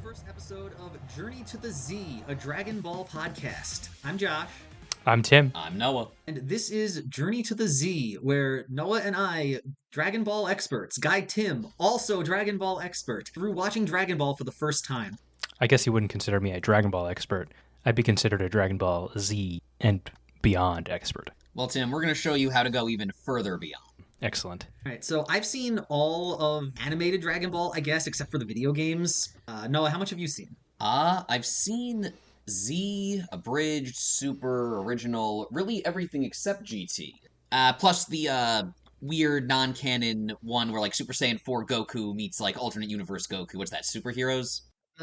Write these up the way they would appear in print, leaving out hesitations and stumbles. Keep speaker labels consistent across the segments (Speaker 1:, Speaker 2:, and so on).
Speaker 1: first episode of Journey to the Z, a Dragon Ball podcast. I'm Josh.
Speaker 2: I'm Tim.
Speaker 3: I'm Noah.
Speaker 1: And this is Journey to the Z, where Noah and I, Dragon Ball experts, guide Tim, also Dragon Ball expert, through watching Dragon Ball for the first time.
Speaker 2: I guess you wouldn't consider me a Dragon Ball expert. I'd be considered a Dragon Ball Z and beyond expert.
Speaker 3: Well, Tim, we're going to show you how to go even further beyond.
Speaker 2: Excellent.
Speaker 1: All right, so I've seen all of animated Dragon Ball, I guess, except for the video games. Noah, how much have you seen?
Speaker 3: I've seen Z, Abridged, Super, Original, really everything except GT. Plus the weird non-canon one where like Super Saiyan 4 Goku meets like alternate universe Goku. What's that, Superheroes?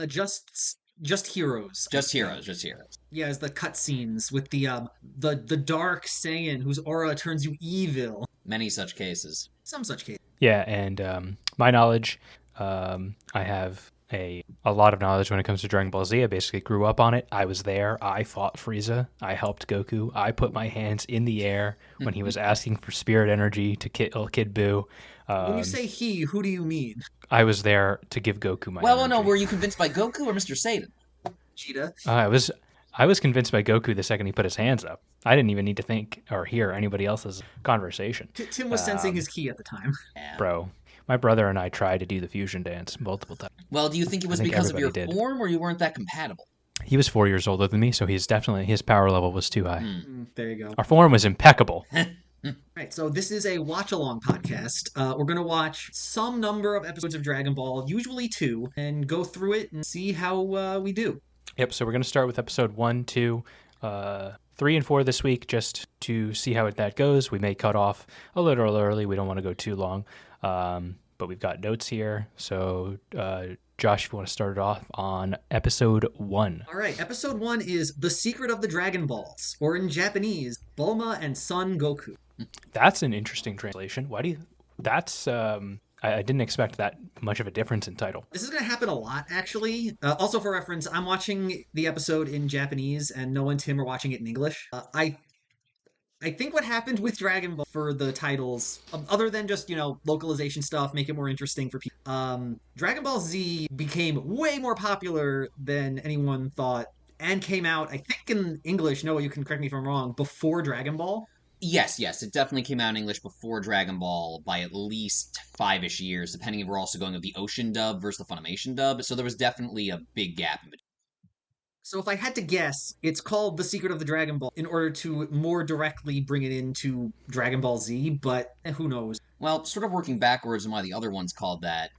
Speaker 1: Just Heroes.
Speaker 3: Just Heroes.
Speaker 1: Yeah, it's the cutscenes with the dark Saiyan whose aura turns you evil.
Speaker 3: Many such cases.
Speaker 1: Some such case.
Speaker 2: Yeah, and my knowledge, I have a lot of knowledge when it comes to Dragon Ball Z. I basically grew up on it. I was there. I fought Frieza. I helped Goku. I put my hands in the air when he was asking for spirit energy to kill Kid Buu.
Speaker 1: When you say he, who do you mean?
Speaker 2: I was there to give Goku my
Speaker 3: Well,
Speaker 2: energy.
Speaker 3: no, were you convinced by Goku or Mr. Satan?
Speaker 1: Cheetah.
Speaker 2: I was convinced by Goku the second he put his hands up. I didn't even need to think or hear anybody else's conversation.
Speaker 1: Tim was sensing his key at the time.
Speaker 3: Yeah.
Speaker 2: Bro, my brother and I tried to do the fusion dance multiple times.
Speaker 3: Well, do you think it was
Speaker 2: I think
Speaker 3: because of your
Speaker 2: everybody did.
Speaker 3: form or you weren't that compatible?
Speaker 2: He was 4 years older than me, so his power level was too high.
Speaker 1: There you go.
Speaker 2: Our form was impeccable.
Speaker 1: Right, so this is a watch-along podcast. We're going to watch some number of episodes of Dragon Ball, usually 2, and go through it and see how we do.
Speaker 2: Yep, so we're going to start with episode 1, 2, 3, and 4 this week, just to see how that goes. We may cut off a little early. We don't want to go too long. But we've got notes here. So, Josh, if you want to start it off on episode 1.
Speaker 1: All right, episode 1 is The Secret of the Dragon Balls, or in Japanese, Bulma and Son Goku.
Speaker 2: That's an interesting translation. I didn't expect that much of a difference in title.
Speaker 1: This is going to happen a lot, actually. Also, for reference, I'm watching the episode in Japanese, and Noah and Tim are watching it in English. I think what happened with Dragon Ball for the titles, other than just, localization stuff, make it more interesting for people, Dragon Ball Z became way more popular than anyone thought, and came out, I think in English, Noah, you can correct me if I'm wrong, before Dragon Ball.
Speaker 3: Yes, it definitely came out in English before Dragon Ball by at least 5-ish years, depending if we're also going with the Ocean dub versus the Funimation dub, so there was definitely a big gap in between.
Speaker 1: So if I had to guess, it's called The Secret of the Dragon Ball in order to more directly bring it into Dragon Ball Z, but who knows?
Speaker 3: Well, sort of working backwards on why the other one's called that,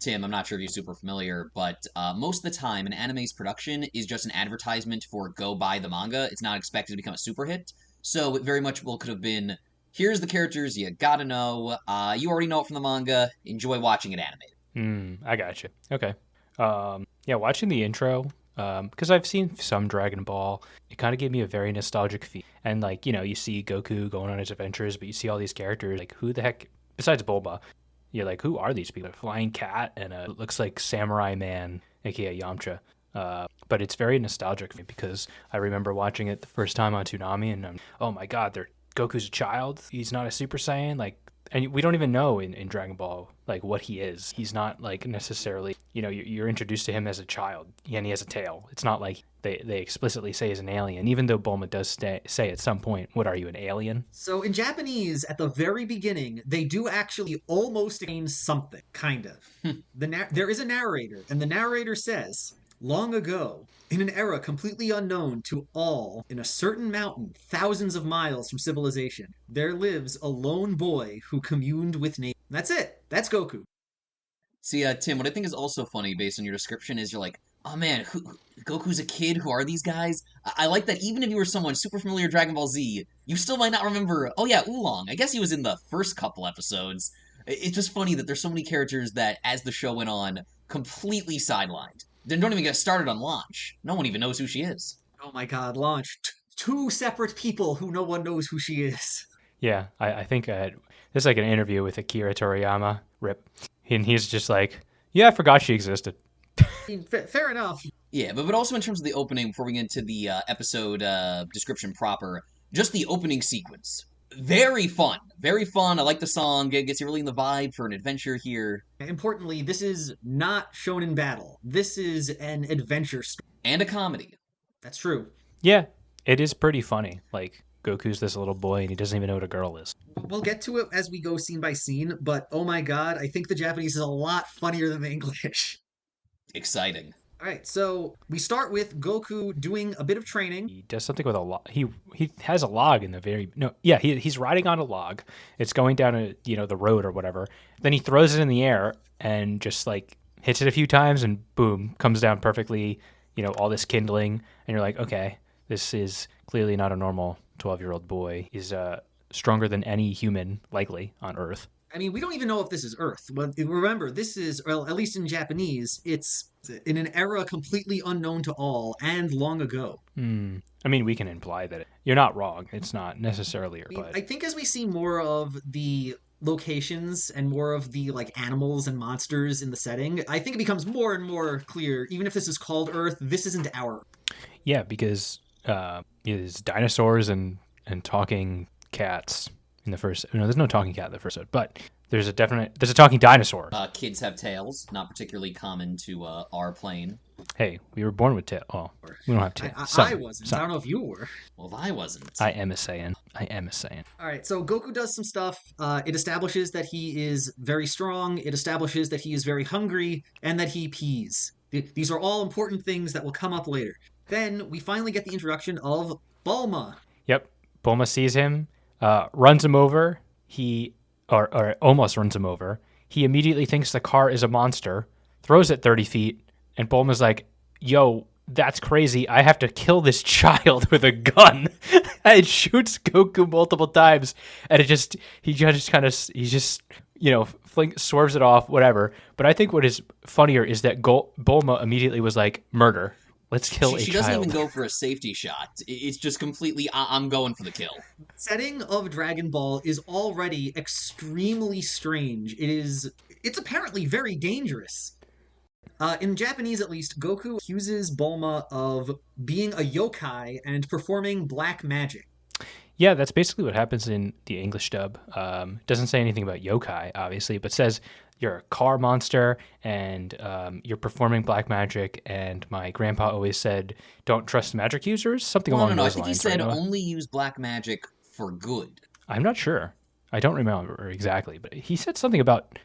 Speaker 3: Tim, I'm not sure if you're super familiar, but most of the time an anime's production is just an advertisement for go buy the manga. It's not expected to become a super hit. So it very much could have been, here's the characters you gotta know, you already know it from the manga, enjoy watching it animated.
Speaker 2: I got you. Okay. Yeah, watching the intro, because I've seen some Dragon Ball, it kind of gave me a very nostalgic feel. And you see Goku going on his adventures, but you see all these characters, like who the heck, besides Bulma, you're like, who are these people? A flying cat and it looks like Samurai Man, aka Yamcha. But it's very nostalgic because I remember watching it the first time on Toonami, and oh my god, Goku's a child. He's not a Super Saiyan. And we don't even know in Dragon Ball what he is. He's not necessarily. You're introduced to him as a child, and he has a tail. It's not like they explicitly say he's an alien, even though Bulma does say at some point, "What are you, an alien?"
Speaker 1: So in Japanese, at the very beginning, they do actually almost explain something, kind of. There is a narrator, and the narrator says, long ago, in an era completely unknown to all, in a certain mountain thousands of miles from civilization, there lives a lone boy who communed with nature. That's it. That's Goku.
Speaker 3: See, Tim, what I think is also funny based on your description is you're like, oh man, Goku's a kid? Who are these guys? I like that even if you were someone super familiar with Dragon Ball Z, you still might not remember, oh yeah, Oolong. I guess he was in the first couple episodes. It's just funny that there's so many characters that, as the show went on, completely sidelined. They don't even get started on Launch. No one even knows who she is.
Speaker 1: Oh my god, Launch. Two separate people who no one knows who she is.
Speaker 2: Yeah, I think there's an interview with Akira Toriyama, RIP, and he's just like, yeah, I forgot she existed.
Speaker 1: I mean, fair enough.
Speaker 3: Yeah, but also in terms of the opening, before we get into the episode description proper, just the opening sequence. Very fun. Very fun. I like the song. Gets you really in the vibe for an adventure here.
Speaker 1: Importantly, this is not shown in battle. This is an adventure story.
Speaker 3: And a comedy.
Speaker 1: That's true.
Speaker 2: Yeah, it is pretty funny. Like Goku's this little boy and he doesn't even know what a girl is.
Speaker 1: We'll get to it as we go scene by scene, but oh my god, I think the Japanese is a lot funnier than the English.
Speaker 3: Exciting.
Speaker 1: All right, so we start with Goku doing a bit of training.
Speaker 2: He does something with a log. He has a log in the very no. Yeah, he's riding on a log. It's going down the road or whatever. Then he throws it in the air and just like hits it a few times and boom, comes down perfectly. All this kindling and you're like, okay, this is clearly not a normal 12-year-old boy. He's stronger than any human likely on Earth.
Speaker 1: I mean, we don't even know if this is Earth. But remember, this is, well, at least in Japanese, it's in an era completely unknown to all and long ago.
Speaker 2: I mean, we can imply that you're not wrong. It's not necessarily, but
Speaker 1: I think as we see more of the locations and more of the like animals and monsters in the setting, I think it becomes more and more clear. Even if this is called Earth, this isn't our.
Speaker 2: yeah, because there's dinosaurs and talking cats in the first. No, there's no talking cat in the first episode, but there's a talking dinosaur.
Speaker 3: Kids have tails. Not particularly common to our plane.
Speaker 2: Hey, we were born with tail. Oh, we don't have tails.
Speaker 1: I wasn't. I don't know if you were.
Speaker 3: Well, if I wasn't.
Speaker 2: I am a Saiyan. I am a Saiyan.
Speaker 1: All right, so Goku does some stuff. It establishes that he is very strong. It establishes that he is very hungry and that he pees. These are all important things that will come up later. Then we finally get the introduction of Bulma.
Speaker 2: Yep. Bulma sees him, runs him over. Or almost runs him over. He immediately thinks the car is a monster, throws it 30 feet, and Bulma's like, yo, that's crazy. I have to kill this child with a gun. And shoots Goku multiple times. And he just swerves it off, whatever. But I think what is funnier is that Bulma immediately was like, murder. Let's kill a child.
Speaker 3: She doesn't even go for a safety shot. It's just completely, I'm going for the kill.
Speaker 1: Setting of Dragon Ball is already extremely strange. It's apparently very dangerous. In Japanese, at least, Goku accuses Bulma of being a yokai and performing black magic.
Speaker 2: Yeah, that's basically what happens in the English dub. Doesn't say anything about yokai, obviously, but says you're a car monster and you're performing black magic. And my grandpa always said, "Don't trust magic users." Something along those lines.
Speaker 3: I think he said only use black magic for good.
Speaker 2: I'm not sure. I don't remember exactly, but he said something about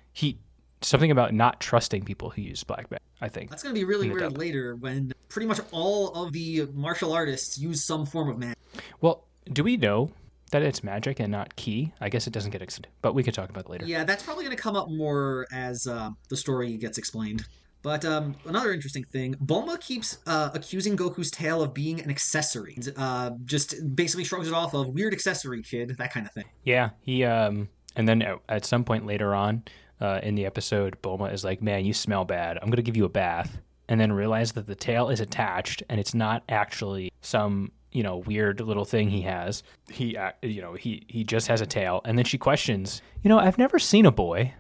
Speaker 2: not trusting people who use black magic. I think
Speaker 1: that's going to be really weird later when pretty much all of the martial artists use some form of magic.
Speaker 2: Well, do we know that it's magic and not ki? I guess it doesn't get explained, but we could talk about it later.
Speaker 1: Yeah, that's probably going to come up more as the story gets explained. But another interesting thing, Bulma keeps accusing Goku's tail of being an accessory. Just basically shrugs it off of weird accessory kid, that kind of thing.
Speaker 2: Yeah, he and then at some point later on in the episode, Bulma is like, "Man, you smell bad. I'm going to give you a bath." And then realize that the tail is attached and it's not actually some weird little thing he has. He just has a tail. And then she questions, I've never seen a boy.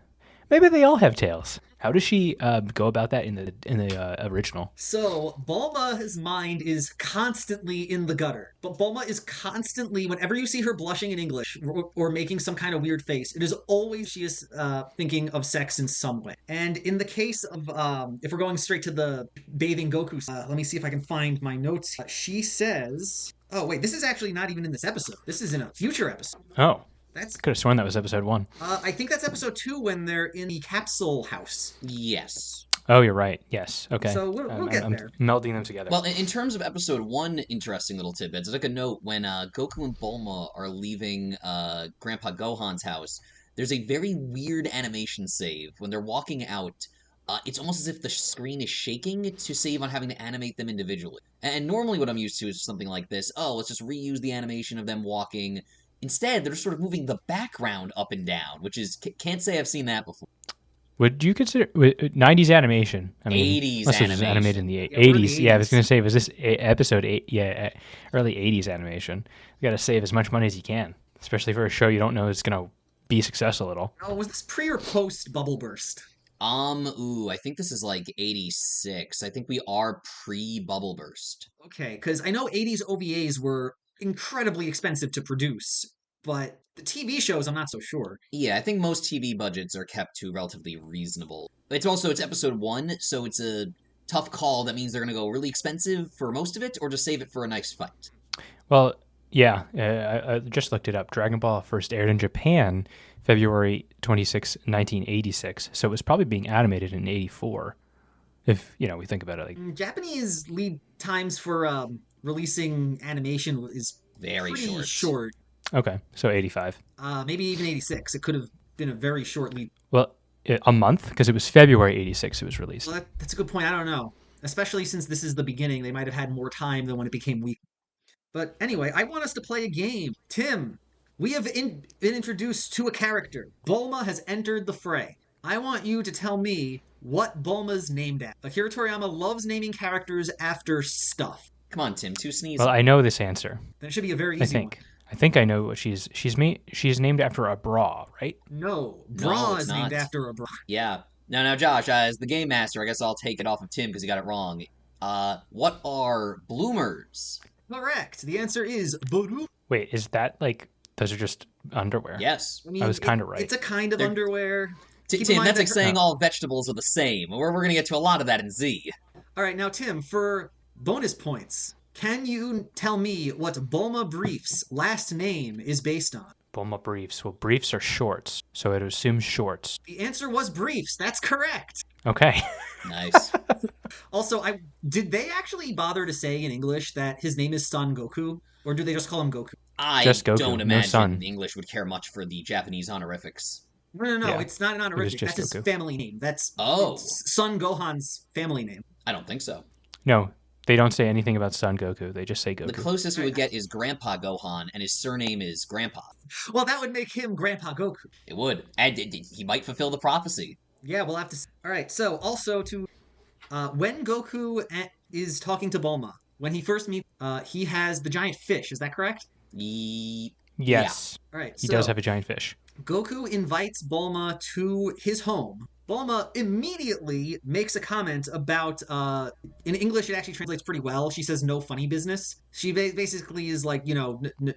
Speaker 2: Maybe they all have tails. How does she go about that in the original?
Speaker 1: So Bulma's mind is constantly in the gutter, but Bulma is constantly, whenever you see her blushing in English or making some kind of weird face, it is always she is thinking of sex in some way. And in the case of, if we're going straight to the bathing Goku, let me see if I can find my notes. She says, oh wait, this is actually not even in this episode. This is in a future episode.
Speaker 2: Oh. Could have sworn that was episode 1.
Speaker 1: I think that's episode 2 when they're in the capsule house.
Speaker 3: Yes.
Speaker 2: Oh, you're right. Yes. Okay.
Speaker 1: So we'll get there.
Speaker 2: I'm melding them together.
Speaker 3: Well, in terms of episode 1, interesting little tidbits. I took a note when Goku and Bulma are leaving Grandpa Gohan's house. There's a very weird animation save. When they're walking out, it's almost as if the screen is shaking to save on having to animate them individually. And normally what I'm used to is something like this. Oh, let's just reuse the animation of them walking. Instead, they're sort of moving the background up and down, which is, can't say I've seen that before.
Speaker 2: Would you consider 90s animation? I
Speaker 3: mean, 80s animation. It was
Speaker 2: animated in the 80s. Yeah, I was going to say, was this episode 8? Yeah, early 80s animation. You got to save as much money as you can, especially for a show you don't know is going to be successful at all.
Speaker 1: Oh, was this pre or post Bubble Burst?
Speaker 3: I think this is like 86. I think we are pre-Bubble Burst.
Speaker 1: Okay, because I know 80s OVAs were incredibly expensive to produce. but the TV shows, I'm not so sure.
Speaker 3: Yeah, I think most TV budgets are kept to relatively reasonable. It's episode 1, so it's a tough call. That means they're going to go really expensive for most of it, or just save it for a nice fight.
Speaker 2: Well, yeah, I just looked it up. Dragon Ball first aired in Japan February 26, 1986. So it was probably being animated in 84. If, we think about it.
Speaker 1: Japanese lead times for releasing animation is
Speaker 3: Very
Speaker 1: pretty
Speaker 3: short.
Speaker 1: short.
Speaker 2: Okay, so 85.
Speaker 1: Maybe even 86. It could have been a very short lead.
Speaker 2: Well, a month, because it was February 86 it was released.
Speaker 1: Well, that's a good point. I don't know. Especially since this is the beginning, they might have had more time than when it became week. But anyway, I want us to play a game. Tim, we have been introduced to a character. Bulma has entered the fray. I want you to tell me what Bulma's named after. Akira Toriyama loves naming characters after stuff.
Speaker 3: Come on, Tim, 2 sneezes.
Speaker 2: Well, I know this answer.
Speaker 1: Then it should be a very easy one.
Speaker 2: I think I know what she's named after a bra, right?
Speaker 1: No,
Speaker 3: No,
Speaker 1: Bra
Speaker 3: it's
Speaker 1: is named
Speaker 3: not.
Speaker 1: after a bra.
Speaker 3: Yeah. Now, Josh, as the game master, I guess I'll take it off of Tim because he got it wrong. What are bloomers?
Speaker 1: Correct. The answer is Boru.
Speaker 2: Wait, is that those are just underwear?
Speaker 3: Yes.
Speaker 1: I mean,
Speaker 2: I was kind of right.
Speaker 1: It's a kind of
Speaker 3: They're-
Speaker 1: underwear. Keep in
Speaker 3: Tim,
Speaker 1: mind
Speaker 3: that's
Speaker 1: that
Speaker 3: like saying all vegetables are the same. We're going to get to a lot of that in Z.
Speaker 1: All right, now Tim, for bonus points, can you tell me what Bulma Brief's last name is based on?
Speaker 2: Bulma briefs. Well, briefs are shorts, so it assumes shorts.
Speaker 1: The answer was Briefs. That's correct.
Speaker 2: Okay.
Speaker 3: Nice.
Speaker 1: Also, did they actually bother to say in English that his name is Son Goku, or do they just call him Goku?
Speaker 3: I
Speaker 2: Just Goku,
Speaker 3: don't
Speaker 2: no
Speaker 3: imagine
Speaker 2: son.
Speaker 3: the English would care much for the Japanese honorifics.
Speaker 1: No,
Speaker 2: Yeah,
Speaker 1: it's not an honorific.
Speaker 2: just
Speaker 1: That's his
Speaker 2: Goku.
Speaker 1: family name. That's
Speaker 3: Oh.
Speaker 1: Son Gohan's family name.
Speaker 3: I don't think so.
Speaker 2: No, they don't say anything about Son Goku. They just say
Speaker 3: The
Speaker 2: Goku.
Speaker 3: closest we would get is Grandpa Gohan, and his surname is Grandpa.
Speaker 1: Well, that would make him Grandpa Goku.
Speaker 3: It would. And he might fulfill the prophecy.
Speaker 1: Yeah, we'll have to see. All right, so also when Goku is talking to Bulma, when he first meets, he has the giant fish. Is that correct?
Speaker 2: Yes,
Speaker 1: All right,
Speaker 2: he
Speaker 1: so
Speaker 2: does have a giant fish.
Speaker 1: Goku invites Bulma to his home. Bulma immediately makes a comment about, in English it actually translates pretty well. She says no funny business. She basically is like,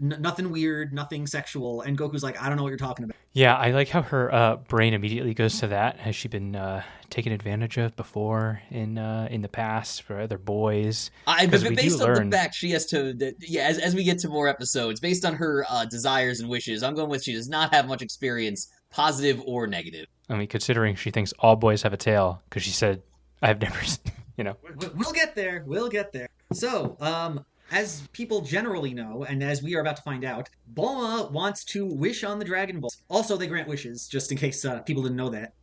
Speaker 1: nothing weird, nothing sexual. And Goku's like, I don't know what you're talking about.
Speaker 2: Yeah, I like how her brain immediately goes to that. Has she been taken advantage of before in the past for other boys?
Speaker 3: But
Speaker 2: 'Cause we
Speaker 3: based
Speaker 2: do
Speaker 3: on the
Speaker 2: learn-
Speaker 3: fact she has to, as we get to more episodes, based on her desires and wishes, I'm going with she does not have much experience, positive or negative.
Speaker 2: I mean, considering she thinks all boys have a tail, because she said, I've never,
Speaker 1: We'll get there. We'll get there. So, as people generally know, and as we are about to find out, Bulma wants to wish on the Dragon Ball. Also, they grant wishes, just in case people didn't know that.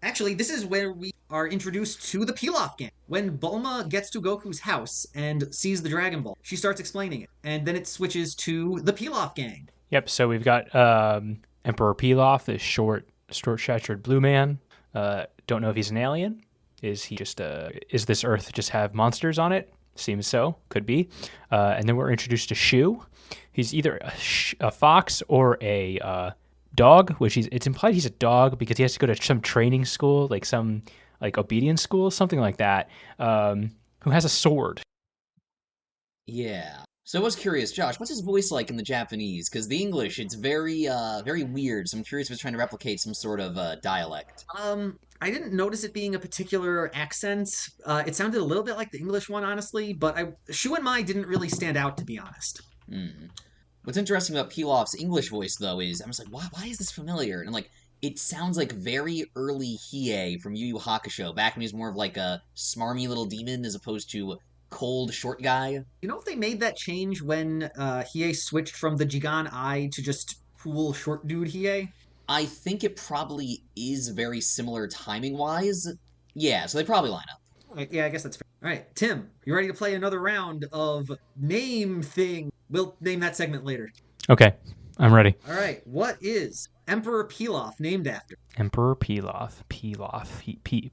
Speaker 1: Actually, this is where we are introduced to the Pilaf gang. When Bulma gets to Goku's house and sees the Dragon Ball, she starts explaining it. And then it switches to the Pilaf gang.
Speaker 2: Yep, so we've got Emperor Pilaf, this short-statured blue man. Don't know if he's an alien. Is he just is this Earth just have monsters on it? Seems so. Could be. And then we're introduced to Shu. He's either a fox or a dog, which it's implied he's a dog because he has to go to some training school, like some obedience school, something like that, who has a sword.
Speaker 3: Yeah. So I was curious, Josh, what's his voice like in the Japanese? Because the English, it's very, very weird. So I'm curious if it's trying to replicate some sort of dialect.
Speaker 1: I didn't notice it being a particular accent. It sounded a little bit like the English one, honestly, but Shu and Mai didn't really stand out, to be honest.
Speaker 3: What's interesting about Pilaf's English voice, though, is I'm just like, why is this familiar? And it sounds like very early Hiei from Yu Yu Hakusho, back when he was more of like a smarmy little demon as opposed to cold, short guy.
Speaker 1: You know if they made that change when Hiei switched from the Jigan Eye to just cool short dude Hiei?
Speaker 3: I think it probably is very similar timing-wise. Yeah, so they probably line up.
Speaker 1: Right, yeah, I guess that's fair. All right, Tim, you ready to play another round of Name Thing? We'll name that segment later.
Speaker 2: Okay, I'm ready.
Speaker 1: All right, what is Emperor Pilaf named after?
Speaker 2: Emperor Pilaf.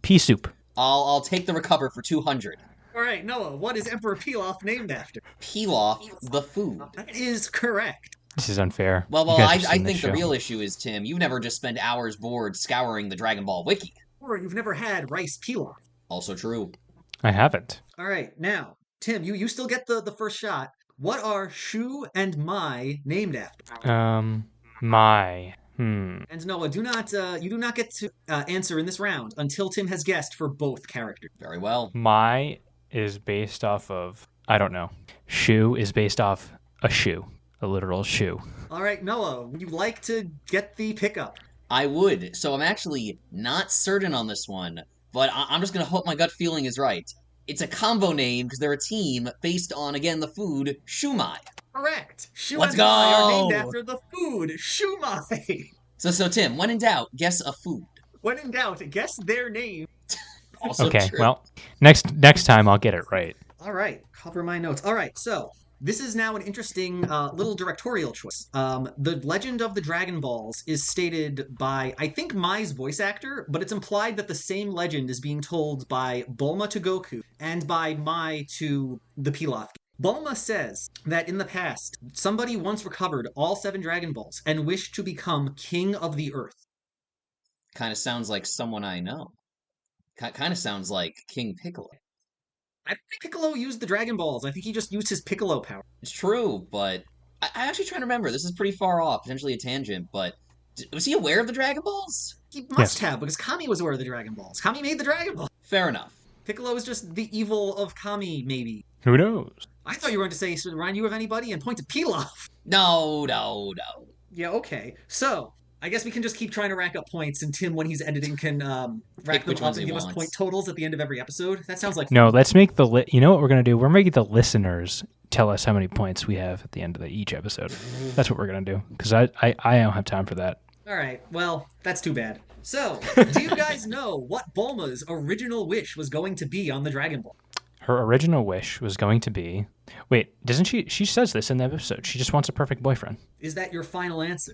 Speaker 2: Pea soup.
Speaker 3: I'll take the recover for 200.
Speaker 1: All right, Noah, what is Emperor Pilaf named after?
Speaker 3: Pilaf, the food.
Speaker 1: That is correct.
Speaker 2: This is unfair.
Speaker 3: Well,
Speaker 2: You guys
Speaker 3: I
Speaker 2: have seen
Speaker 3: think
Speaker 2: this
Speaker 3: the
Speaker 2: show.
Speaker 3: real issue is, Tim, you never just spend hours bored scouring the Dragon Ball wiki.
Speaker 1: Or you've never had rice pilaf.
Speaker 3: Also true.
Speaker 2: I haven't.
Speaker 1: All right, now, Tim, you still get the first shot. What are Shu and Mai named after?
Speaker 2: My.
Speaker 1: And Noah, you do not get to answer in this round until Tim has guessed for both characters.
Speaker 3: Very well.
Speaker 2: My is based off of, I don't know. Shoe is based off a shoe, a literal shoe.
Speaker 1: All right, Noah, would you like to get the pickup?
Speaker 3: I would. So I'm actually not certain on this one, but I'm just gonna hope my gut feeling is right. It's a combo name because they're a team based on, again, the food shumai.
Speaker 1: Correct. Shu
Speaker 3: Let's
Speaker 1: and Mai are named
Speaker 3: go!
Speaker 1: after the food shumai.
Speaker 3: So Tim, when in doubt, guess a food.
Speaker 1: When in doubt, guess their name.
Speaker 3: Also
Speaker 2: Okay,
Speaker 3: true.
Speaker 2: well, next time I'll get it right.
Speaker 1: All right, cover my notes. All right, so this is now an interesting little directorial choice. The Legend of the Dragon Balls is stated by, I think, Mai's voice actor, but it's implied that the same legend is being told by Bulma to Goku and by Mai to the Pilaf. Bulma says that in the past, somebody once recovered all 7 Dragon Balls and wished to become King of the Earth.
Speaker 3: Kind of sounds like someone I know. Kind of sounds like King Piccolo.
Speaker 1: I don't think Piccolo used the Dragon Balls. I think he just used his Piccolo power.
Speaker 3: It's true, but I actually trying to remember. This is pretty far off, potentially a tangent, but was he aware of the Dragon Balls?
Speaker 1: He must
Speaker 2: Yes.
Speaker 1: have, because Kami was aware of the Dragon Balls. Kami made the Dragon Balls.
Speaker 3: Fair enough.
Speaker 1: Piccolo is just the evil of Kami, maybe.
Speaker 2: Who knows?
Speaker 1: I thought you were going to say, so remind you of anybody, and point to Pilaf.
Speaker 3: No.
Speaker 1: Yeah, okay. So, I guess we can just keep trying to rack up points, and Tim, when he's editing, can rack them
Speaker 3: which
Speaker 1: up
Speaker 3: ones
Speaker 1: and
Speaker 3: he
Speaker 1: give us
Speaker 3: wants.
Speaker 1: point totals at the end of every episode. That sounds like
Speaker 2: No, let's make you know what we're going to do? We're making the listeners tell us how many points we have at the end of each episode. That's what we're going to do, because I don't have time for that.
Speaker 1: All right, well, that's too bad. So, do you guys know what Bulma's original wish was going to be on the Dragon Ball?
Speaker 2: Her original wish was going to be... Wait, doesn't she... She says this in the episode. She just wants a perfect boyfriend.
Speaker 1: Is that your final answer?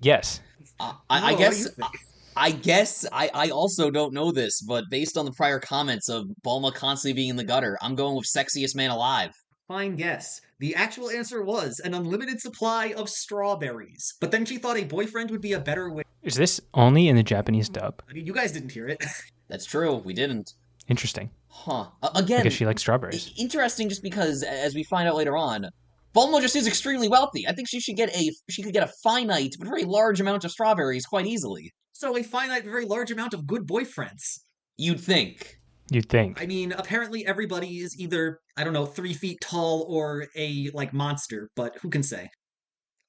Speaker 2: Yes.
Speaker 3: I
Speaker 1: Noah, what do
Speaker 3: guess
Speaker 1: you think?
Speaker 3: I guess I also don't know this, but based on the prior comments of Bulma constantly being in the gutter, I'm going with sexiest man alive.
Speaker 1: Fine guess. The actual answer was an unlimited supply of strawberries. But then she thought a boyfriend would be a better way.
Speaker 2: Is this only in the Japanese dub?
Speaker 1: I mean, you guys didn't hear it.
Speaker 3: That's true. We didn't.
Speaker 2: Interesting.
Speaker 3: Huh.
Speaker 2: I
Speaker 3: Again,
Speaker 2: guess she likes strawberries.
Speaker 3: interesting just because, as we find out later on, Bulma just is extremely wealthy. I think she could get a finite but very large amount of strawberries quite easily.
Speaker 1: So a finite, very large amount of good boyfriends.
Speaker 3: You'd think.
Speaker 2: You'd think.
Speaker 1: I mean, apparently everybody is either, I don't know, 3 feet tall or a, monster, but who can say?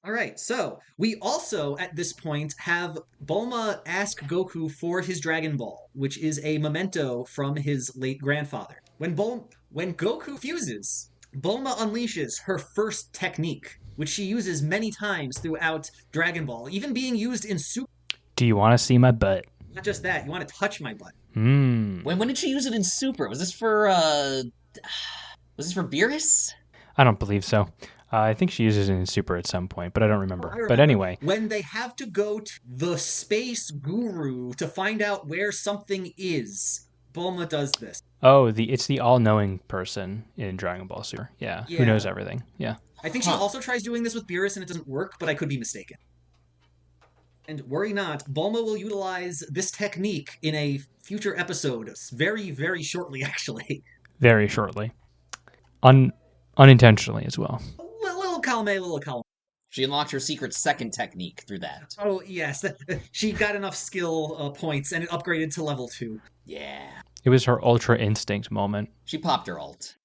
Speaker 1: All right, so we also, at this point, have Bulma ask Goku for his Dragon Ball, which is a memento from his late grandfather. When Goku fuses, Bulma unleashes her first technique, which she uses many times throughout Dragon Ball, even being used in Super.
Speaker 2: Do you want to see my butt?
Speaker 1: Not just that, you want to touch my butt.
Speaker 3: When did she use it in Super? Was this for Beerus?
Speaker 2: I don't believe so. I think she uses it in Super at some point, but I don't remember.
Speaker 1: I remember.
Speaker 2: But anyway,
Speaker 1: When they have to go to the space guru to find out where something is, Bulma does this.
Speaker 2: oh, it's the all-knowing person in Dragon Ball Super. Yeah,
Speaker 1: Yeah.
Speaker 2: who knows everything. Yeah.
Speaker 1: I think she also tries doing this with Beerus and it doesn't work, but I could be mistaken. And worry not, Bulma will utilize this technique in a future episode, very, very shortly, actually.
Speaker 2: Very shortly. Unintentionally as well.
Speaker 1: Little column A, little column.
Speaker 3: She unlocked her secret second technique through that.
Speaker 1: Oh, yes. She got enough skill points and it upgraded to level 2.
Speaker 3: Yeah.
Speaker 2: It was her Ultra Instinct moment.
Speaker 3: She popped her ult.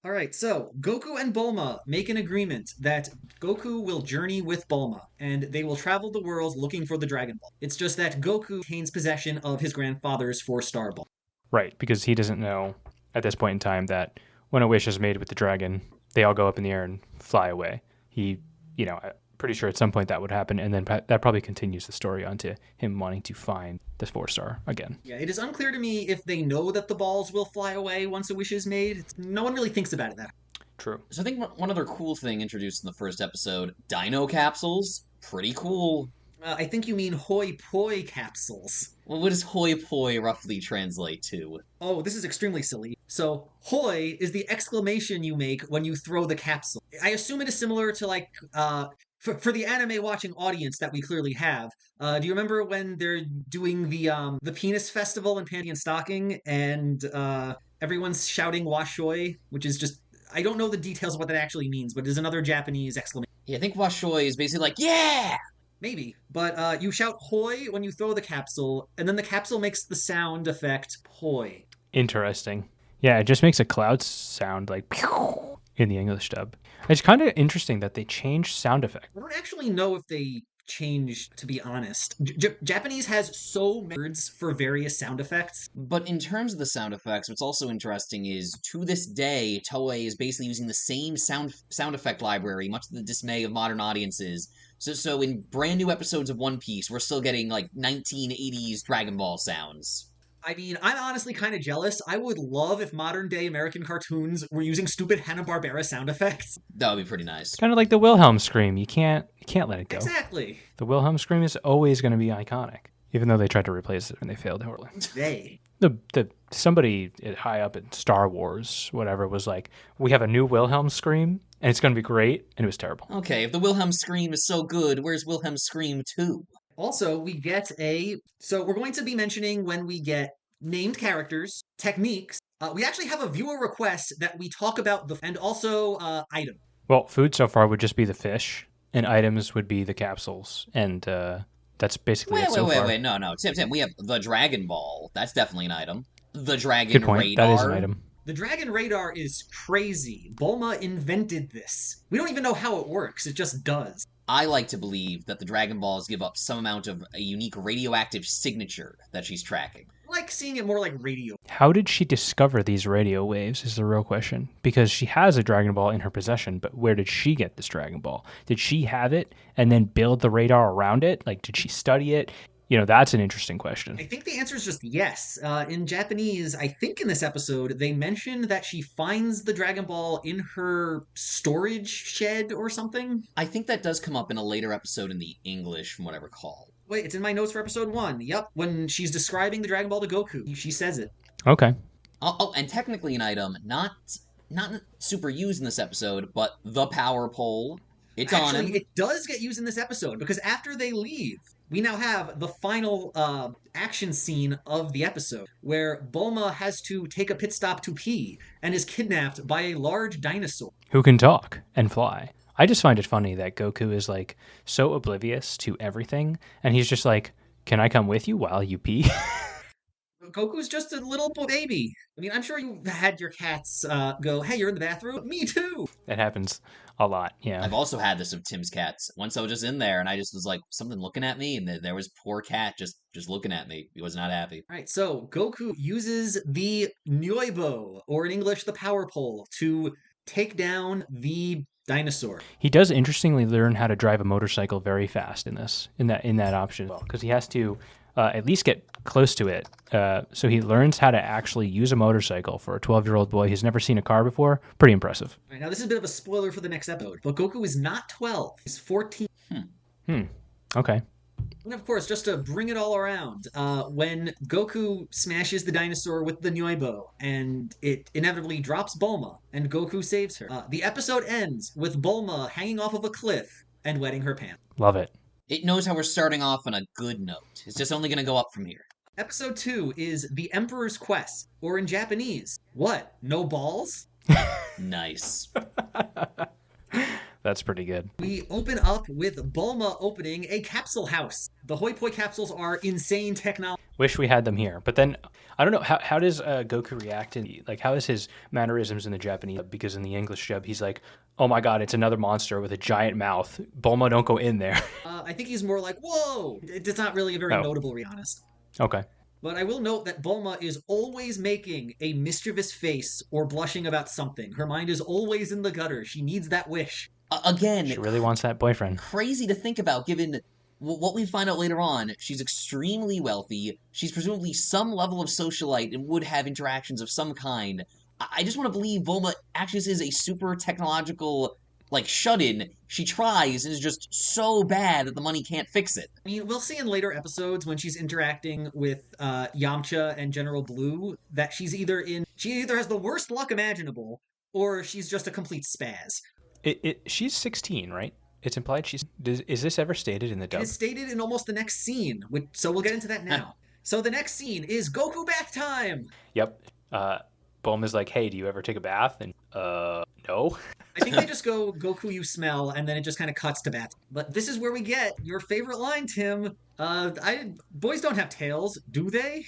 Speaker 1: All right, so Goku and Bulma make an agreement that Goku will journey with Bulma, and they will travel the world looking for the Dragon Ball. It's just that Goku retains possession of his grandfather's 4-star ball.
Speaker 2: Right, because he doesn't know at this point in time that when a wish is made with the dragon, they all go up in the air and fly away. I'm pretty sure at some point that would happen, and then that probably continues the story onto him wanting to find this 4-star again.
Speaker 1: Yeah, it is unclear to me if they know that the balls will fly away once a wish is made. No one really thinks about it that.
Speaker 2: True.
Speaker 3: So I think one other cool thing introduced in the first episode, dino capsules. Pretty cool.
Speaker 1: I think you mean hoi poi capsules.
Speaker 3: Well, what does hoi poi roughly translate to?
Speaker 1: Oh, this is extremely silly. So, hoi is the exclamation you make when you throw the capsule. I assume it is similar to, for the anime watching audience that we clearly have. Do you remember when they're doing the penis festival in Panty and Stocking, and everyone's shouting "Washoi," which is just I don't know the details of what that actually means, but it is another Japanese exclamation.
Speaker 3: Yeah, I think Washoy is basically like, yeah!
Speaker 1: Maybe. But you shout "hoi" when you throw the capsule, and then the capsule makes the sound effect "hoi."
Speaker 2: Interesting. Yeah, it just makes a cloud sound like pew in the English dub. It's kind of interesting that they changed sound effect.
Speaker 1: I don't actually know if they changed, to be honest. Japanese has so many words for various sound effects.
Speaker 3: But in terms of the sound effects, what's also interesting is to this day, Toei is basically using the same sound effect library, much to the dismay of modern audiences. So in brand new episodes of One Piece, we're still getting like 1980s Dragon Ball sounds.
Speaker 1: I mean, I'm honestly kind of jealous. I would love if modern day American cartoons were using stupid Hanna-Barbera sound effects.
Speaker 3: That would be pretty nice.
Speaker 2: Kind of like the Wilhelm scream. You can't let it go.
Speaker 1: Exactly.
Speaker 2: The Wilhelm scream is always going to be iconic, even though they tried to replace it and they failed horribly.
Speaker 1: They.
Speaker 2: The somebody high up in Star Wars, whatever, was like, we have a new Wilhelm scream and it's going to be great, and it was terrible.
Speaker 3: Okay, if the Wilhelm scream is so good, where's Wilhelm scream 2?
Speaker 1: Also, we get so we're going to be mentioning when we get named characters, techniques. We actually have a viewer request that we talk about and also item.
Speaker 2: Well, food so far would just be the fish, and items would be the capsules, and that's basically it so far.
Speaker 3: Wait, no. Tim, we have the Dragon Ball. That's definitely an item. The Dragon
Speaker 2: Good point.
Speaker 3: Radar.
Speaker 2: That is an item.
Speaker 1: The Dragon Radar is crazy. Bulma invented this. We don't even know how it works. It just does.
Speaker 3: I like to believe that the Dragon Balls give up some amount of a unique radioactive signature that she's tracking.
Speaker 1: I like seeing it more like radio.
Speaker 2: How did she discover these radio waves is the real question. Because she has a Dragon Ball in her possession, but where did she get this Dragon Ball? Did she have it and then build the radar around it? Like, did she study it? You know, that's an interesting question.
Speaker 1: I think the answer is just yes. In Japanese, I think in this episode, they mentioned that she finds the Dragon Ball in her storage shed or something.
Speaker 3: I think that does come up in a later episode in the English, from what I recall.
Speaker 1: Wait, it's in my notes for episode 1. Yep, when she's describing the Dragon Ball to Goku, she says it.
Speaker 2: Okay.
Speaker 3: Oh, and technically an item, not super used in this episode, but the power pole. It's on him.
Speaker 1: It does get used in this episode, because after they leave, we now have the final action scene of the episode, where Bulma has to take a pit stop to pee, and is kidnapped by a large dinosaur.
Speaker 2: Who can talk and fly. I just find it funny that Goku is like so oblivious to everything, and he's just like, can I come with you while you pee?
Speaker 1: Goku's just a little baby. I mean, I'm sure you had your cats go, hey, you're in the bathroom? Me too!
Speaker 2: It happens a lot, yeah.
Speaker 3: I've also had this with Tim's cats. Once I was just in there, and I just was like, something looking at me, and there was poor cat just looking at me. He was not happy.
Speaker 1: All right, so Goku uses the Nyoibo, or in English, the power pole, to take down the dinosaur.
Speaker 2: He does interestingly learn how to drive a motorcycle very fast in that option, because he has to at least get close to it. So he learns how to actually use a motorcycle for a 12-year-old boy who's never seen a car before. Pretty impressive.
Speaker 1: All right, now this is a bit of a spoiler for the next episode, but Goku is not 12. He's 14.
Speaker 2: Okay.
Speaker 1: And of course, just to bring it all around, when Goku smashes the dinosaur with the Nyoibo, and it inevitably drops Bulma, and Goku saves her, the episode ends with Bulma hanging off of a cliff and wetting her pants.
Speaker 2: Love it.
Speaker 3: It knows how we're starting off on a good note. It's just only going to go up from here.
Speaker 1: Episode 2 is The Emperor's Quest, or in Japanese, what, no balls?
Speaker 3: Nice.
Speaker 2: That's pretty good.
Speaker 1: We open up with Bulma opening a capsule house. The Hoi Poi capsules are insane technology.
Speaker 2: Wish we had them here. But then, I don't know, how does Goku react? Like, how is his mannerisms in the Japanese? Because in the English dub, he's like, oh my god, it's another monster with a giant mouth. Bulma, don't go in there.
Speaker 1: I think he's more like, whoa! It's not really a very notable, to be honest.
Speaker 2: Okay.
Speaker 1: But I will note that Bulma is always making a mischievous face or blushing about something. Her mind is always in the gutter. She needs that wish.
Speaker 3: Again,
Speaker 2: she really wants that boyfriend.
Speaker 3: Crazy to think about, given what we find out later on. She's extremely wealthy. She's presumably some level of socialite and would have interactions of some kind. I just want to believe Bulma actually is a super technological, like, shut-in. She tries and is just so bad that the money can't fix it.
Speaker 1: I mean, we'll see in later episodes when she's interacting with Yamcha and General Blue that she either has the worst luck imaginable, or she's just a complete spaz.
Speaker 2: She's 16, right? It's implied she's... Is this ever stated in the dub?
Speaker 1: It is stated in almost the next scene, so we'll get into that now. So the next scene is Goku bath time!
Speaker 2: Yep. Bulma's like, hey, do you ever take a bath? And, No.
Speaker 1: I think they just go, Goku, you smell, and then it just kind of cuts to bat. But this is where we get your favorite line, Tim. Boys don't have tails, do they?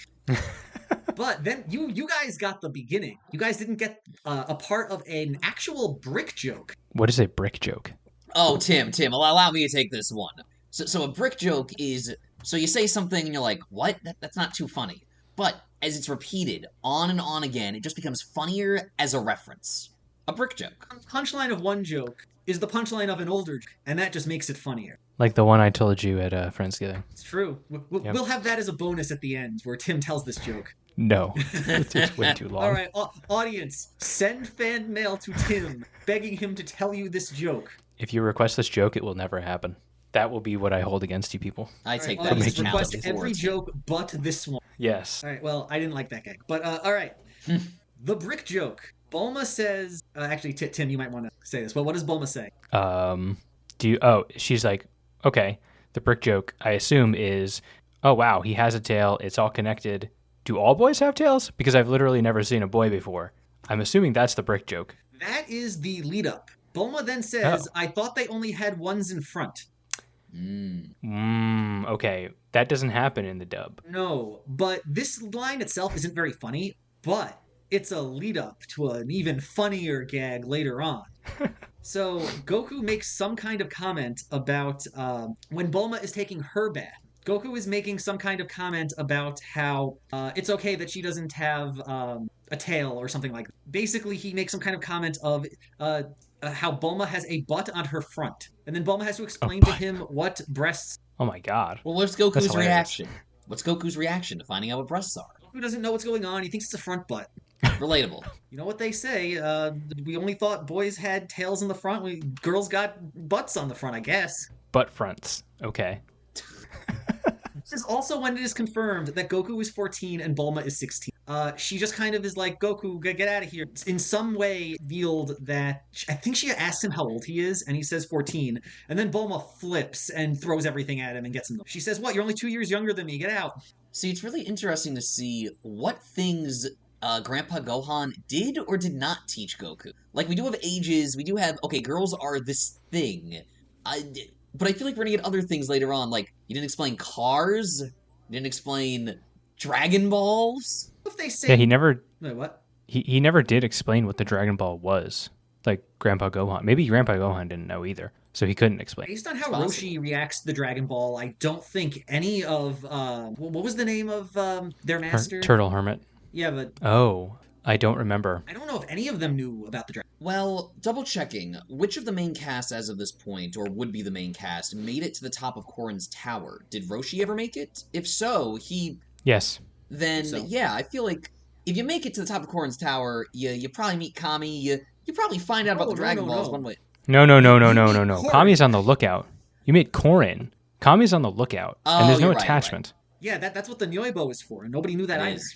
Speaker 1: But then you guys got the beginning. You guys didn't get a part of an actual brick joke.
Speaker 2: What is a brick joke?
Speaker 3: Oh, Tim, allow me to take this one. So a brick joke is, so you say something and you're like, what? That's not too funny. But as it's repeated on and on again, it just becomes funnier as a reference. A brick joke.
Speaker 1: Punchline of one joke is the punchline of an older joke, and that just makes it funnier.
Speaker 2: Like the one I told you at Friendsgiving.
Speaker 1: It's true.
Speaker 2: Yep.
Speaker 1: We'll have that as a bonus at the end where Tim tells this joke.
Speaker 2: No, it's way too long.
Speaker 1: All right, audience, send fan mail to Tim begging him to tell you this joke.
Speaker 2: If you request this joke, it will never happen. That will be what I hold against you people.
Speaker 3: I take
Speaker 1: all
Speaker 3: that
Speaker 1: right,
Speaker 3: as a
Speaker 1: request
Speaker 3: challenge
Speaker 1: every
Speaker 3: forward.
Speaker 1: joke but this one.
Speaker 2: Yes.
Speaker 1: All right, well, I didn't like that gag. But, all right. The brick joke. Bulma says... actually, Tim, you might want to say this. But what does Bulma say?
Speaker 2: She's like, okay, the brick joke, I assume, is, oh, wow, he has a tail. It's all connected. Do all boys have tails? Because I've literally never seen a boy before. I'm assuming that's the brick joke.
Speaker 1: That is the lead up. Bulma then says, I thought they only had ones in front.
Speaker 2: Okay. That doesn't happen in the dub.
Speaker 1: No, but this line itself isn't very funny, but it's a lead up to an even funnier gag later on. So Goku makes some kind of comment about when Bulma is taking her bath. Goku is making some kind of comment about how it's okay that she doesn't have a tail or something like that. Basically, he makes some kind of comment of how Bulma has a butt on her front. And then Bulma has to explain to him what breasts...
Speaker 2: Oh my god.
Speaker 3: Well, what's
Speaker 2: That's
Speaker 3: Goku's
Speaker 2: hilarious.
Speaker 3: reaction? What's Goku's reaction to finding out what breasts are?
Speaker 1: Goku doesn't know what's going on. He thinks it's a front butt.
Speaker 3: Relatable.
Speaker 1: You know what they say? We only thought boys had tails in the front. Girls got butts on the front, I guess.
Speaker 2: Butt fronts. Okay.
Speaker 1: This is also when it is confirmed that Goku is 14 and Bulma is 16. She just kind of is like, Goku, get out of here. In some way, revealed that... I think she asked him how old he is, and he says 14. And then Bulma flips and throws everything at him and gets him. She says, what? You're only 2 years younger than me. Get out.
Speaker 3: See, it's really interesting to see what things Grandpa Gohan did or did not teach Goku. Like, we do have ages, we do have, okay, girls are this thing. But I feel like we're gonna get other things later on, like, he didn't explain cars, he didn't explain Dragon Balls.
Speaker 1: If they say...
Speaker 2: Yeah, he never...
Speaker 1: Wait, what?
Speaker 2: He never did explain what the Dragon Ball was. Like, Grandpa Gohan. Maybe Grandpa Gohan didn't know either, so he couldn't explain.
Speaker 1: Based on how
Speaker 3: It's possible.
Speaker 1: Roshi reacts to the Dragon Ball, I don't think any of... what was the name of their master?
Speaker 2: Turtle Hermit.
Speaker 1: Yeah, but
Speaker 2: Oh, I don't remember.
Speaker 1: I don't know if any of them knew about the Dragon
Speaker 3: Well, double checking, which of the main cast as of this point, or would be the main cast, made it to the top of Korin's tower? Did Roshi ever make it? If so,
Speaker 2: Yes.
Speaker 3: then
Speaker 1: So.
Speaker 3: yeah, I feel like if you make it to the top of Korin's tower, you probably meet Kami, you probably find out about the
Speaker 1: No,
Speaker 3: Dragon
Speaker 1: no,
Speaker 3: Balls
Speaker 1: no.
Speaker 3: one way.
Speaker 2: No.
Speaker 1: Korin.
Speaker 2: Kami's on the lookout. You meet Korin. Kami's on the lookout,
Speaker 3: Oh,
Speaker 2: and there's no
Speaker 3: you're right,
Speaker 2: attachment.
Speaker 1: Yeah, that's what the Nyoibo is for, and nobody knew that
Speaker 3: It
Speaker 1: either.
Speaker 3: is.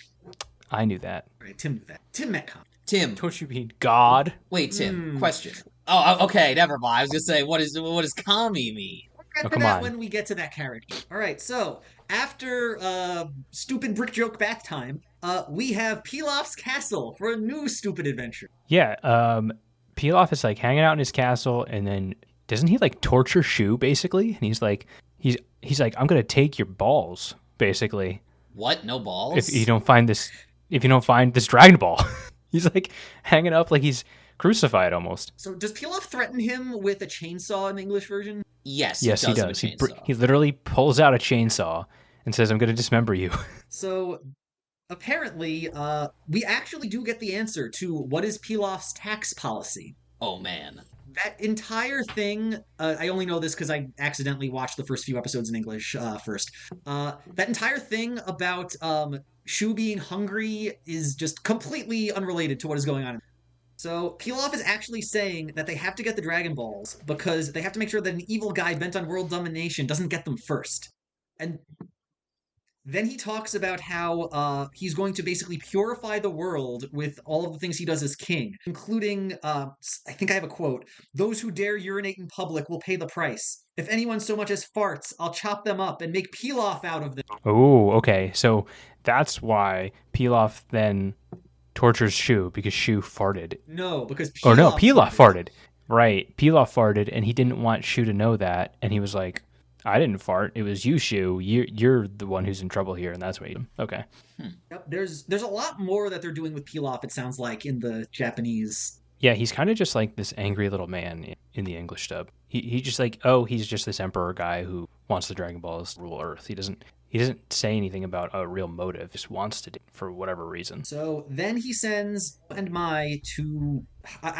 Speaker 2: I knew that.
Speaker 1: Right, Tim knew that. Tim met Kami.
Speaker 3: Tim,
Speaker 2: Don't you mean God?
Speaker 3: wait, Tim,
Speaker 1: Hmm.
Speaker 3: question. Oh, okay, never mind. I was gonna say, what does Kami mean?
Speaker 1: We'll get
Speaker 2: Oh,
Speaker 1: to
Speaker 2: come
Speaker 1: that
Speaker 2: on.
Speaker 1: when we get to that character. All right, so after stupid brick joke bath time, we have Pilaf's castle for a new stupid adventure.
Speaker 2: Yeah, Pilaf is like hanging out in his castle, and then doesn't he like torture Shu basically? And he's like, I'm gonna take your balls basically
Speaker 3: What? No balls?
Speaker 2: if you don't find this Dragon Ball. He's like hanging up like he's crucified almost.
Speaker 1: So does Pilaf threaten him with a chainsaw in the English version?
Speaker 3: Yes,
Speaker 2: Yes, he
Speaker 3: have a
Speaker 2: does.
Speaker 3: chainsaw.
Speaker 2: He literally pulls out a chainsaw and says, "I'm gonna dismember you."
Speaker 1: So apparently, we actually do get the answer to what is Pilaf's tax policy.
Speaker 3: Oh man.
Speaker 1: That entire thing, I only know this because I accidentally watched the first few episodes in English first. That entire thing about Shu being hungry is just completely unrelated to what is going on. So Pilaf is actually saying that they have to get the Dragon Balls because they have to make sure that an evil guy bent on world domination doesn't get them first. And then he talks about how he's going to basically purify the world with all of the things he does as king, including, I think I have a quote, "Those who dare urinate in public will pay the price. If anyone so much as farts, I'll chop them up and make pilaf out of them."
Speaker 2: Oh, okay. So that's why Pilaf then tortures Shu because Shu farted.
Speaker 1: No, because
Speaker 2: Or no,
Speaker 1: Pilaf
Speaker 2: Pilaf farted. Right, Pilaf farted, and he didn't want Shu to know that, and he was like, "I didn't fart. It was you, Shu. You're the one who's in trouble here," and that's what he. Okay.
Speaker 1: Yep, there's a lot more that they're doing with Pilaf, it sounds like, in the Japanese.
Speaker 2: Yeah, he's kind of just like this angry little man in the English dub. He just like, oh, he's just this emperor guy who wants the Dragon Balls to rule Earth. He doesn't say anything about a real motive. Just wants to do it for whatever reason.
Speaker 1: So then he sends and Mai to.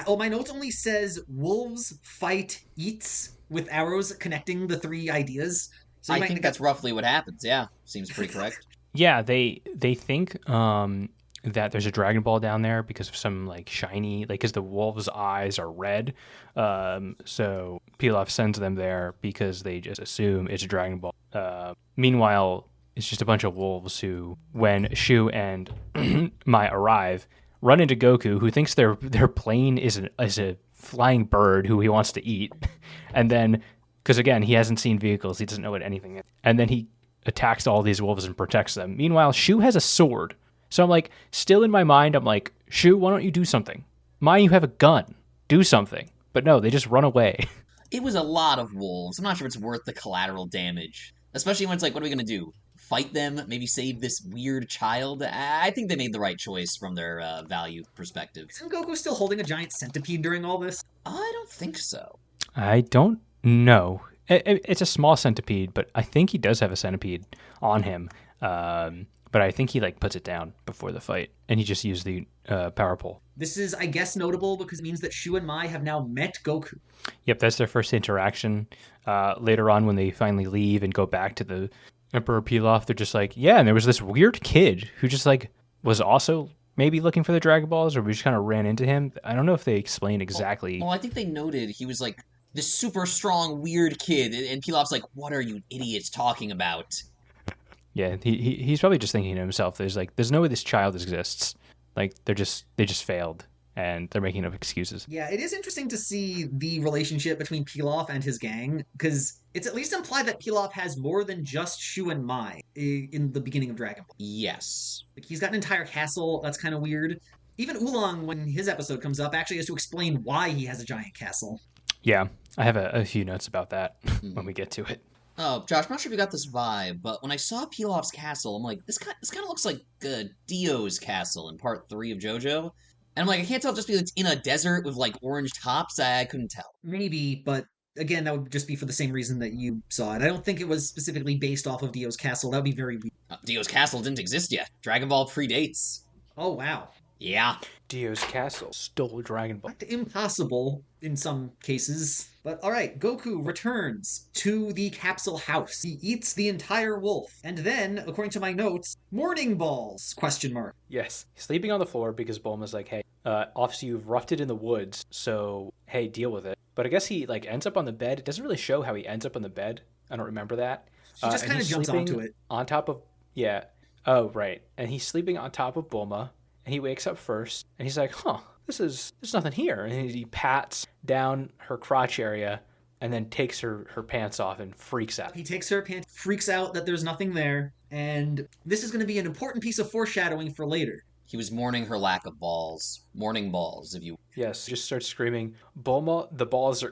Speaker 1: My notes only says wolves fight eats with arrows connecting the three ideas. So
Speaker 3: I think that's roughly what happens. Yeah, seems pretty correct.
Speaker 2: Yeah, they think that there's a Dragon Ball down there because of some like shiny, like because the wolves' eyes are red. So Pilaf sends them there because they just assume it's a Dragon Ball. Meanwhile, it's just a bunch of wolves who, when Shu and Mai arrive, run into Goku, who thinks their plane is a flying bird who he wants to eat, and then because again he hasn't seen vehicles, he doesn't know what anything is, and then he attacks all these wolves and protects them. Meanwhile, Shu has a sword. So I'm like, still in my mind, I'm like, Shu, why don't you do something? Mai, you have a gun. Do something. But no, they just run away.
Speaker 3: It was a lot of wolves. I'm not sure it's worth the collateral damage. Especially when it's like, what are we going to do? Fight them? Maybe save this weird child? I think they made the right choice from their value perspective.
Speaker 1: Isn't Goku still holding a giant centipede during all this?
Speaker 3: I don't think so.
Speaker 2: I don't know. It's a small centipede, but I think he does have a centipede on him. But I think he like puts it down before the fight, and he just used the power pole.
Speaker 1: This is, I guess, notable because it means that Shu and Mai have now met Goku.
Speaker 2: Yep, that's their first interaction. Later on, when they finally leave and go back to the Emperor Pilaf, they're just like, yeah, and there was this weird kid who just like was also maybe looking for the Dragon Balls, or we just kind of ran into him. I don't know if they explained exactly.
Speaker 3: Well, I think they noted he was like this super strong weird kid, and Pilaf's like, what are you idiots talking about?
Speaker 2: Yeah, he's probably just thinking to himself, there's no way this child exists. Like they just failed and they're making up excuses.
Speaker 1: Yeah, it is interesting to see the relationship between Pilaf and his gang, because it's at least implied that Pilaf has more than just Shu and Mai in the beginning of Dragon Ball.
Speaker 3: Yes.
Speaker 1: Like he's got an entire castle. That's kind of weird. Even Oolong, when his episode comes up, actually has to explain why he has a giant castle.
Speaker 2: Yeah, I have a few notes about that when we get to it.
Speaker 3: Oh, Josh, I'm not sure if you got this vibe, but when I saw Pilaf's castle, I'm like, this kind of looks like Dio's castle in Part 3 of JoJo. And I'm like, I can't tell just because it's in a desert with, like, orange tops. I couldn't tell.
Speaker 1: Maybe, but again, that would just be for the same reason that you saw it. I don't think it was specifically based off of Dio's castle. That would be very weird.
Speaker 3: Dio's castle didn't exist yet. Dragon Ball predates.
Speaker 1: Oh, wow.
Speaker 3: Yeah.
Speaker 2: Dio's castle stole Dragon Ball.
Speaker 1: Impossible in some cases. But alright, Goku returns to the capsule house. He eats the entire wolf. And then, according to my notes, morning balls, question mark.
Speaker 2: Yes. He's sleeping on the floor because Bulma's like, hey, obviously you've roughed it in the woods, so hey, deal with it. But I guess he like ends up on the bed. It doesn't really show how he ends up on the bed. I don't remember that.
Speaker 1: She just kind of jumps onto it.
Speaker 2: On top of, yeah. Oh, right. And he's sleeping on top of Bulma. And he wakes up first, and he's like, there's nothing here. And he pats down her crotch area, and then takes her pants off and freaks out.
Speaker 1: He takes her pants, freaks out that there's nothing there, and this is going to be an important piece of foreshadowing for later.
Speaker 3: He was mourning her lack of balls. Morning balls, if you...
Speaker 2: Yes, just starts screaming, Bulma,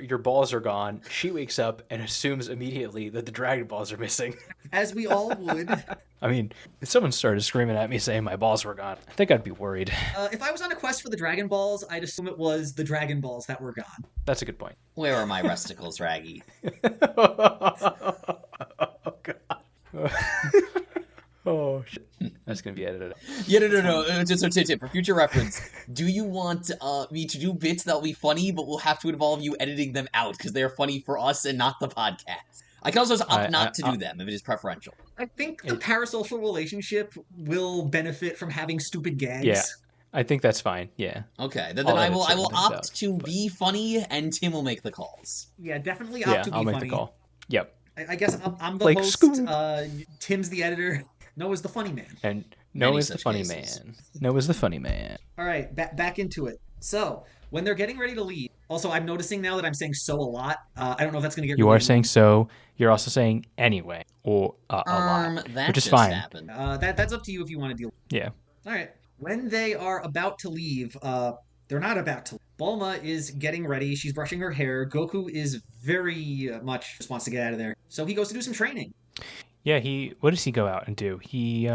Speaker 2: your balls are gone. She wakes up and assumes immediately that the Dragon Balls are missing.
Speaker 1: As we all would.
Speaker 2: I mean, if someone started screaming at me saying my balls were gone, I think I'd be worried.
Speaker 1: If I was on a quest for the Dragon Balls, I'd assume it was the Dragon Balls that were gone.
Speaker 2: That's a good point.
Speaker 3: Where are my resticles, Raggy?
Speaker 2: Oh, God. Oh, shit. That's going to be edited out.
Speaker 3: Yeah, no. So, Tim, for future reference, do you want me to do bits that'll be funny, but we'll have to involve you editing them out because they're funny for us and not the podcast? I can also opt not to do them if it is preferential.
Speaker 1: I think the parasocial relationship will benefit from having stupid gags.
Speaker 2: Yeah, I think that's fine. Yeah.
Speaker 3: Okay, then I will opt to be funny, and Tim will make the calls.
Speaker 1: Yeah, definitely opt to be funny.
Speaker 2: I'll make the call. Yep.
Speaker 1: I guess I'm the
Speaker 2: like,
Speaker 1: host.
Speaker 2: Scoop.
Speaker 1: Tim's the editor. Noah's the funny man.
Speaker 2: And
Speaker 3: Many
Speaker 2: Noah's the
Speaker 3: such
Speaker 2: funny
Speaker 3: cases.
Speaker 2: man. Noah's the funny man.
Speaker 1: All right, back into it. So when they're getting ready to leave. Also, I'm noticing now that I'm saying so a lot. I don't know if that's going to get.
Speaker 2: You
Speaker 1: really
Speaker 2: are saying so. You're also saying anyway or a lot,
Speaker 3: That
Speaker 2: which is
Speaker 3: just
Speaker 2: fine.
Speaker 3: happened.
Speaker 1: That's up to you if you want to deal.
Speaker 2: Yeah.
Speaker 1: All right. When they are about to leave, they're not about to. Bulma is getting ready. She's brushing her hair. Goku is very much just wants to get out of there. So he goes to do some training.
Speaker 2: Yeah, what does he go out and do? He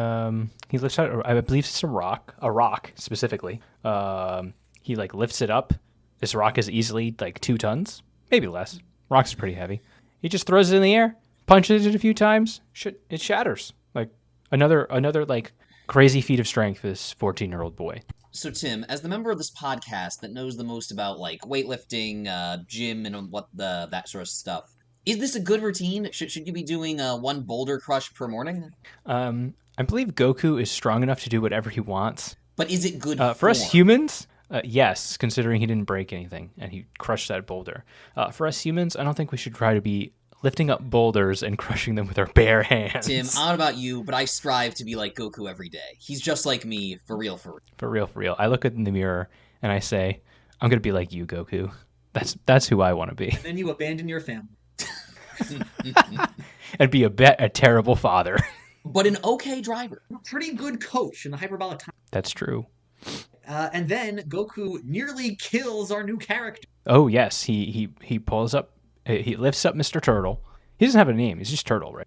Speaker 2: lifts out, I believe it's a rock specifically. He like lifts it up. This rock is easily like 2 tons, maybe less. Rock's pretty heavy. He just throws it in the air, punches it a few times, it shatters. Like another like crazy feat of strength for this 14-year-old boy.
Speaker 3: So, Tim, as the member of this podcast that knows the most about like weightlifting, gym, and that sort of stuff, is this a good routine? Should you be doing one boulder crush per morning?
Speaker 2: I believe Goku is strong enough to do whatever he wants.
Speaker 3: But is it good
Speaker 2: for us humans? Yes, considering he didn't break anything and he crushed that boulder. For us humans, I don't think we should try to be lifting up boulders and crushing them with our bare hands.
Speaker 3: Tim, I don't know about you, but I strive to be like Goku every day. He's just like me, for real, for real.
Speaker 2: For real, for real. I look in the mirror and I say, I'm going to be like you, Goku. That's who I want to be.
Speaker 1: And then you abandon your family.
Speaker 2: And be a terrible father.
Speaker 3: But an okay driver.
Speaker 1: A pretty good coach in the hyperbolic time.
Speaker 2: That's true.
Speaker 1: And then Goku nearly kills our new character.
Speaker 2: Oh, yes. He pulls up, he lifts up Mr. Turtle. He doesn't have a name. He's just Turtle, right?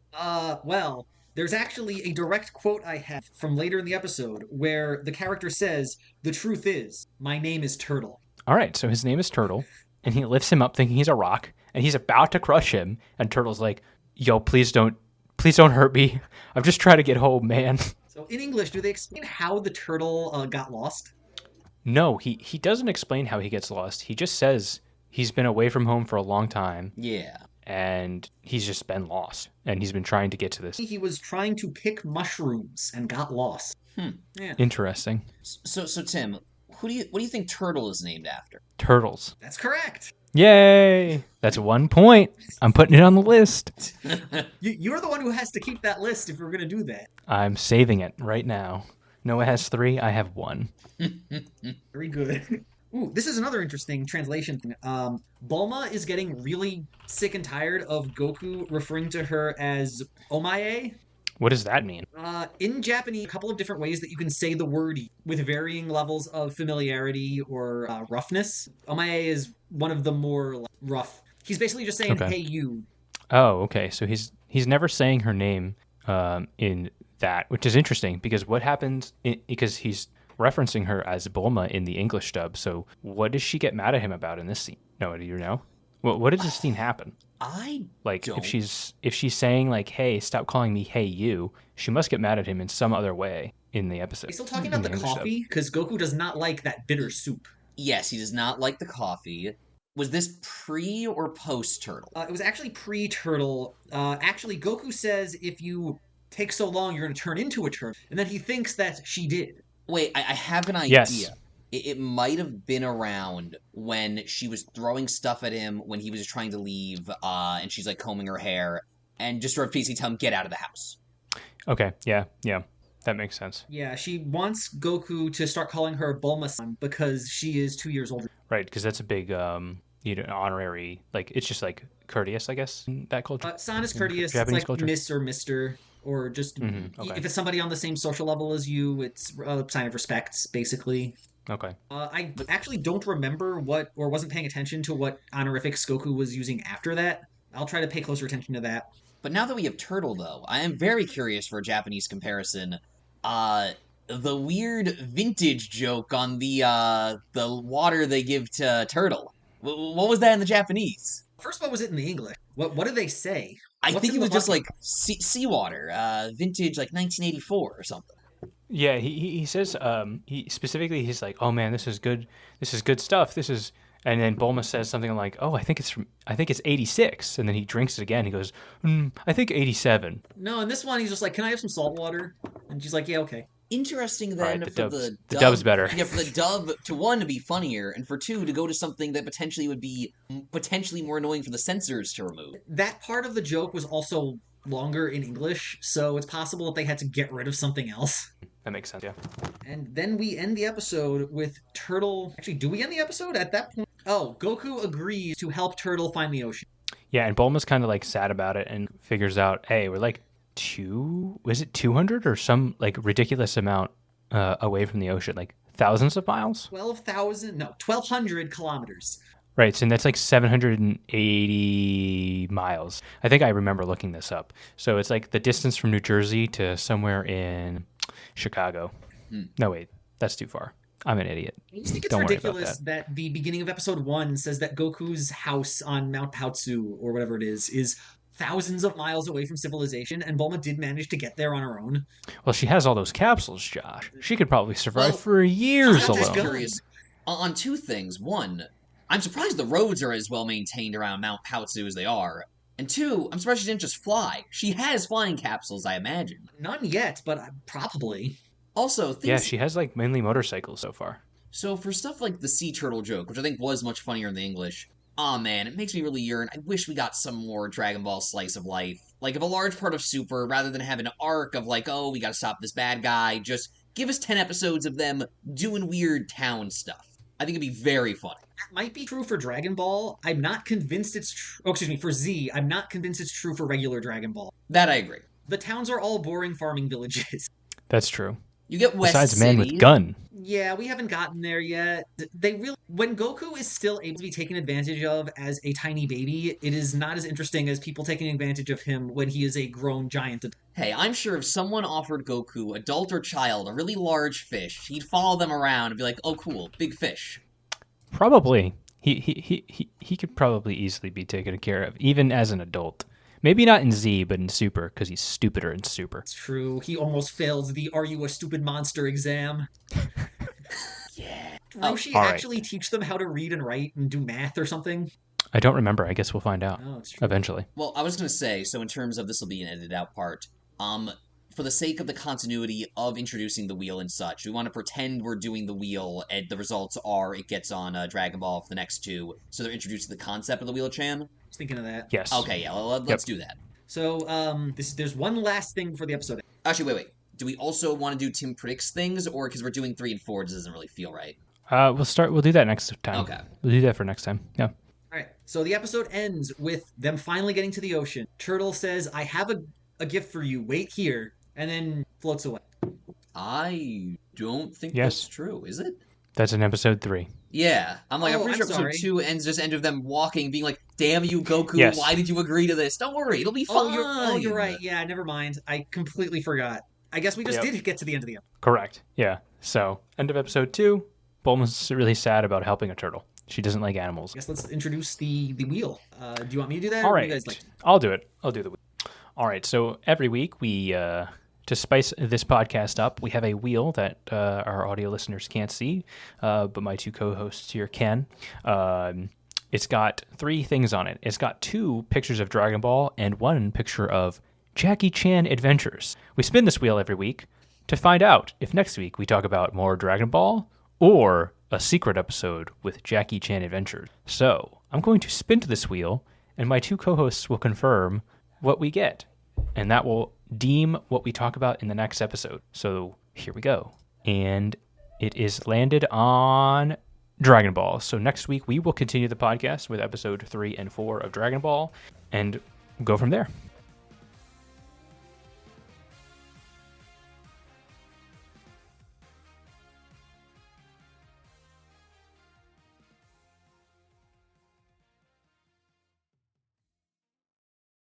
Speaker 1: Well, there's actually a direct quote I have from later in the episode where the character says, "The truth is, my name is Turtle."
Speaker 2: All right, so his name is Turtle, and he lifts him up thinking he's a rock, and he's about to crush him, and Turtle's like, yo, please don't hurt me. I'm just trying to get home, man.
Speaker 1: So in English, do they explain how the turtle got lost?
Speaker 2: No, he doesn't explain how he gets lost. He just says he's been away from home for a long time.
Speaker 3: Yeah.
Speaker 2: And he's just been lost, and he's been trying to get to this.
Speaker 1: He was trying to pick mushrooms and got lost.
Speaker 3: Yeah.
Speaker 2: Interesting.
Speaker 3: So Tim, what do you think Turtle is named after?
Speaker 2: Turtles.
Speaker 1: That's correct.
Speaker 2: Yay! That's 1 point. I'm putting it on the list.
Speaker 1: You're the one who has to keep that list if we're going to do that.
Speaker 2: I'm saving it right now. Noah has 3. I have 1.
Speaker 1: Very good. Ooh, this is another interesting translation thing. Bulma is getting really sick and tired of Goku referring to her as Omae.
Speaker 2: What does that mean?
Speaker 1: In Japanese, a couple of different ways that you can say the word with varying levels of familiarity or roughness. Omae is one of the more rough. He's basically just saying, hey, you.
Speaker 2: Oh, okay. So he's never saying her name in that, which is interesting because what happens, because he's referencing her as Bulma in the English dub. So what does she get mad at him about in this scene? No, do you know? What did this scene happen?
Speaker 3: I
Speaker 2: like
Speaker 3: don't.
Speaker 2: if she's saying like, hey, stop calling me hey you, she must get mad at him in some other way in the episode.
Speaker 1: Are you still talking about the coffee? Because Goku does not like that bitter soup.
Speaker 3: Yes, he does not like the coffee. Was this pre or post Turtle?
Speaker 1: It was actually pre-Turtle. Actually, Goku says if you take so long, you're going to turn into a turtle. And then he thinks that she did.
Speaker 3: Wait, I have an idea.
Speaker 2: Yes.
Speaker 3: It might have been around when she was throwing stuff at him when he was trying to leave, and she's like combing her hair, and just sort of basically tell him, get out of the house. Okay,
Speaker 2: yeah. That makes sense.
Speaker 1: Yeah, she wants Goku to start calling her Bulma-san because she is 2 years older.
Speaker 2: Right, because that's a big, honorary, like, it's just like courteous, I guess, in that culture.
Speaker 1: San is courteous.
Speaker 2: Japanese
Speaker 1: it's like
Speaker 2: culture?
Speaker 1: Miss or Mister, or just if it's somebody on the same social level as you, it's a sign of respect, basically.
Speaker 2: Okay.
Speaker 1: I actually don't remember wasn't paying attention to what honorifics Goku was using after that. I'll try to pay closer attention to that.
Speaker 3: But now that we have Turtle, though, I am very curious for a Japanese comparison. The weird vintage joke on the water they give to Turtle. What was that in the Japanese?
Speaker 1: First, what was it in the English? What did they say?
Speaker 3: I think it was just like seawater, vintage like 1984 or something.
Speaker 2: Yeah, he says he's like, oh man, this is good stuff. And then Bulma says something like, oh, I think it's 86, and then he drinks it again. He goes, I think 87.
Speaker 1: No, in this one he's just like, can I have some salt water? And she's like, yeah, okay.
Speaker 3: Interesting then
Speaker 2: right,
Speaker 3: for
Speaker 2: the dub's better.
Speaker 3: Yeah, for the dub to one to be funnier, and for two to go to something that potentially would be potentially more annoying for the censors to remove.
Speaker 1: That part of the joke was also longer in English, so it's possible that they had to get rid of something else.
Speaker 2: That makes sense, yeah.
Speaker 1: And then we end the episode with Turtle... Actually, do we end the episode at that point? Oh, Goku agrees to help Turtle find the ocean.
Speaker 2: Yeah, and Bulma's kind of like sad about it and figures out, hey, we're like 200 or some like ridiculous amount away from the ocean? Like thousands of miles?
Speaker 1: 12,000, no, 1,200 kilometers.
Speaker 2: Right, so that's like 780 miles. I think I remember looking this up. So it's like the distance from New Jersey to somewhere in Chicago. No, wait, that's too far. I'm an idiot.
Speaker 1: I just think it's
Speaker 2: Don't worry about
Speaker 1: ridiculous
Speaker 2: that.
Speaker 1: that the beginning of episode 1 says that Goku's house on Mount Paotsu, or whatever it is thousands of miles away from civilization, and Bulma did manage to get there on her own.
Speaker 2: Well, she has all those capsules, Josh. She could probably survive
Speaker 3: Well,
Speaker 2: for years
Speaker 3: I'm just
Speaker 2: alone.
Speaker 3: curious on two things. One, I'm surprised the roads are as well maintained around Mount Paotsu as they are. And two, I'm surprised she didn't just fly. She has flying capsules, I imagine.
Speaker 1: None yet, but probably.
Speaker 3: Also,
Speaker 2: Yeah,
Speaker 3: things.
Speaker 2: she has like mainly motorcycles so far.
Speaker 3: So for stuff like the sea turtle joke, which I think was much funnier in the English, aw man, it makes me really yearn. I wish we got some more Dragon Ball slice of life. Like, if a large part of Super, rather than have an arc of like, oh, we gotta stop this bad guy, just give us 10 episodes of them doing weird town stuff. I think it'd be very funny.
Speaker 1: That might be true for Dragon Ball. I'm not convinced it's true. Oh, excuse me, for Z, I'm not convinced it's true for regular Dragon Ball.
Speaker 3: That I agree.
Speaker 1: The towns are all boring farming villages.
Speaker 2: That's true.
Speaker 3: You get West
Speaker 2: Besides
Speaker 3: City.
Speaker 2: Man with Gun.
Speaker 1: Yeah, we haven't gotten there yet. They really, when Goku is still able to be taken advantage of as a tiny baby, it is not as interesting as people taking advantage of him when he is a grown giant.
Speaker 3: Hey, I'm sure if someone offered Goku, adult or child, a really large fish, he'd follow them around and be like, oh cool, big fish.
Speaker 2: Probably. He could probably easily be taken care of, even as an adult. Maybe not in Z, but in Super, because he's stupider in Super.
Speaker 1: It's true. He almost failed the "Are you a stupid monster?" exam.
Speaker 3: Yeah.
Speaker 1: Roshi
Speaker 2: all right.
Speaker 1: actually teach them how to read and write and do math or something?
Speaker 2: I don't remember. I guess we'll find out
Speaker 1: Oh, it's true.
Speaker 2: eventually.
Speaker 3: Well, I was gonna say, so in terms of this will be an edited out part, for the sake of the continuity of introducing the wheel and such, we want to pretend we're doing the wheel, and the results are it gets on Dragon Ball for the next two, so they're introduced to the concept of the wheel Chan.
Speaker 1: I was thinking of that.
Speaker 2: Yes.
Speaker 3: Okay, yeah, let's do that.
Speaker 1: So, there's one last thing before the episode.
Speaker 3: Actually, wait. Do we also want to do Tim predicts things, or because we're doing 3 and 4, it doesn't really feel right?
Speaker 2: We'll do that next time.
Speaker 3: Okay.
Speaker 2: We'll do that for next time. Yeah.
Speaker 1: All right. So the episode ends with them finally getting to the ocean. Turtle says, "I have a gift for you. Wait here," and then floats away.
Speaker 3: I don't think
Speaker 2: Yes.
Speaker 3: that's true, is it?
Speaker 2: That's in episode 3.
Speaker 3: Yeah, I'm pretty
Speaker 1: I'm
Speaker 3: sure episode
Speaker 1: sorry.
Speaker 3: 2 ends with them walking, being like, "Damn you, Goku!
Speaker 2: Yes.
Speaker 3: Why did you agree to this? Don't worry, it'll be fine."
Speaker 1: You're right. Yeah, never mind. I completely forgot. I guess we just
Speaker 2: Yep.
Speaker 1: did get to the end of the episode.
Speaker 2: Correct. Yeah. So, end of episode 2. Bulma's really sad about helping a turtle. She doesn't like animals.
Speaker 1: I guess let's introduce the wheel. Do you want me to do that?
Speaker 2: All
Speaker 1: or
Speaker 2: right.
Speaker 1: do you guys like?
Speaker 2: I'll do it. I'll do the wheel. All right. So, every week we, to spice this podcast up, we have a wheel that our audio listeners can't see, but my two co-hosts here can. It's got 3 things on it. It's got 2 pictures of Dragon Ball and 1 picture of Jackie Chan adventures. We spin this wheel every week to find out if next week we talk about more Dragon Ball or a secret episode with Jackie Chan adventures. So I'm going to spin to this wheel, and my 2 co-hosts will confirm what we get, and that will deem what we talk about in the next episode. So here we go. And it is landed on Dragon Ball. So next week we will continue the podcast with episode 3 and 4 of Dragon Ball and go from there.